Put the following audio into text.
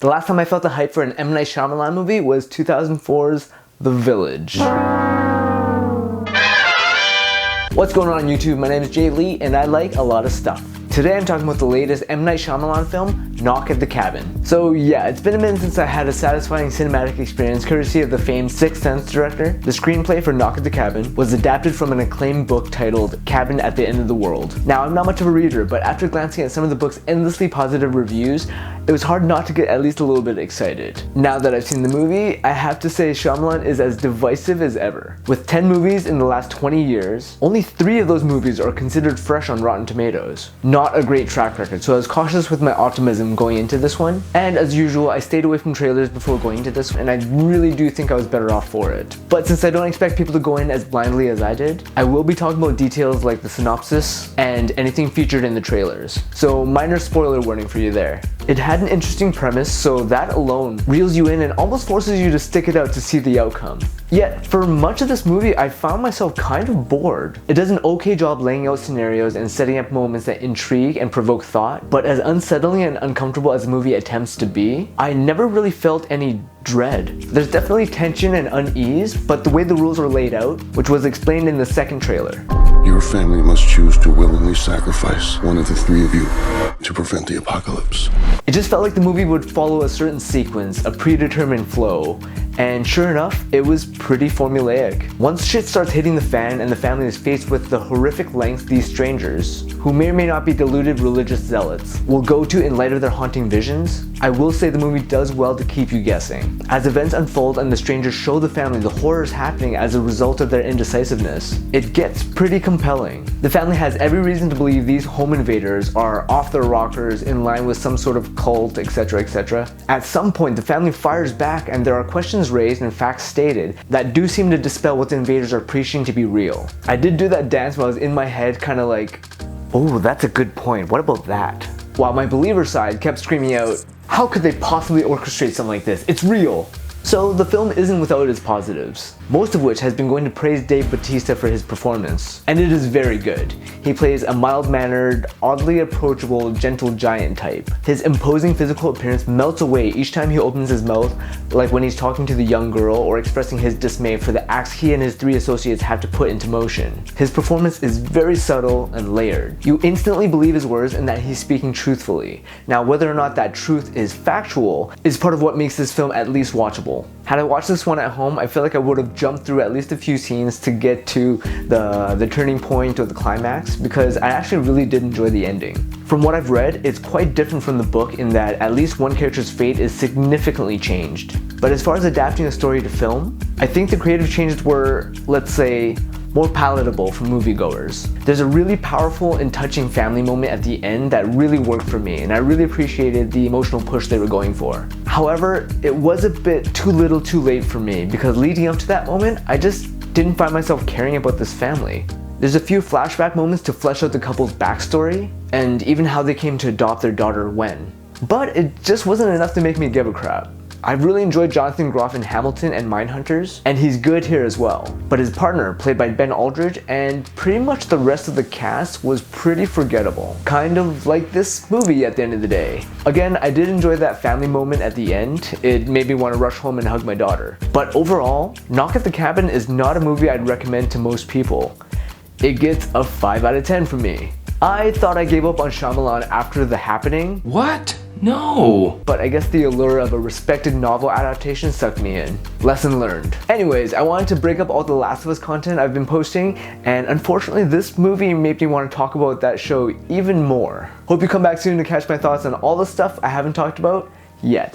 The last time I felt the hype for an M. Night Shyamalan movie was 2004's The Village. What's going on YouTube? My name is Jay Lee and I like a lot of stuff. Today I'm talking about the latest M. Night Shyamalan film, Knock at the Cabin. So yeah, it's been a minute since I had a satisfying cinematic experience courtesy of the famed Sixth Sense director. The screenplay for Knock at the Cabin was adapted from an acclaimed book titled Cabin at the End of the World. Now, I'm not much of a reader, but after glancing at some of the book's endlessly positive reviews, it was hard not to get at least a little bit excited. Now that I've seen the movie, I have to say Shyamalan is as divisive as ever. With 10 movies in the last 20 years, only 3 of those movies are considered fresh on Rotten Tomatoes. Not a great track record, so I was cautious with my optimism going into this one. And as usual, I stayed away from trailers before going into this one, and I really do think I was better off for it. But since I don't expect people to go in as blindly as I did, I will be talking about details like the synopsis and anything featured in the trailers. So minor spoiler warning for you there. It had an interesting premise, so that alone reels you in and almost forces you to stick it out to see the outcome. Yet, for much of this movie, I found myself kind of bored. It does an okay job laying out scenarios and setting up moments that intrigue and provoke thought, but as unsettling and uncomfortable as the movie attempts to be, I never really felt any dread. There's definitely tension and unease, but the way the rules were laid out, which was explained in the second trailer. Your family must choose to willingly sacrifice one of the 3 of you to prevent the apocalypse. It just felt like the movie would follow a certain sequence, a predetermined flow, and sure enough, it was pretty formulaic. Once shit starts hitting the fan and the family is faced with the horrific lengths these strangers, who may or may not be deluded religious zealots, will go to in light of their haunting visions, I will say the movie does well to keep you guessing. As events unfold and the strangers show the family the horrors happening as a result of their indecisiveness, it gets pretty compelling. The family has every reason to believe these home invaders are off their rockers, in line with some sort of cult, etc, etc. At some point, the family fires back and there are questions raised and facts stated that do seem to dispel what the invaders are preaching to be real. I did do that dance while I was in my head, kind of like, oh, that's a good point, what about that? While my believer side kept screaming out, how could they possibly orchestrate something like this? It's real! So the film isn't without its positives, most of which has been going to praise Dave Bautista for his performance. And it is very good. He plays a mild-mannered, oddly approachable, gentle giant type. His imposing physical appearance melts away each time he opens his mouth, like when he's talking to the young girl or expressing his dismay for the acts he and his 3 associates have to put into motion. His performance is very subtle and layered. You instantly believe his words and that he's speaking truthfully. Now, whether or not that truth is factual is part of what makes this film at least watchable. Had I watched this one at home, I feel like I would have jumped through at least a few scenes to get to the turning point or the climax, because I actually really did enjoy the ending. From what I've read, it's quite different from the book in that at least one character's fate is significantly changed. But as far as adapting a story to film, I think the creative changes were, let's say, more palatable for moviegoers. There's a really powerful and touching family moment at the end that really worked for me, and I really appreciated the emotional push they were going for. However, it was a bit too little too late for me, because leading up to that moment, I just didn't find myself caring about this family. There's a few flashback moments to flesh out the couple's backstory, and even how they came to adopt their daughter Wen. But it just wasn't enough to make me give a crap. I really enjoyed Jonathan Groff in Hamilton and Mindhunters, and he's good here as well. But his partner, played by Ben Aldridge, and pretty much the rest of the cast was pretty forgettable. Kind of like this movie at the end of the day. Again, I did enjoy that family moment at the end. It made me want to rush home and hug my daughter. But overall, Knock at the Cabin is not a movie I'd recommend to most people. It gets a 5 out of 10 from me. I thought I gave up on Shyamalan after The Happening. What? No! But I guess the allure of a respected novel adaptation sucked me in. Lesson learned. Anyways, I wanted to break up all the Last of Us content I've been posting, and unfortunately this movie made me want to talk about that show even more. Hope you come back soon to catch my thoughts on all the stuff I haven't talked about yet.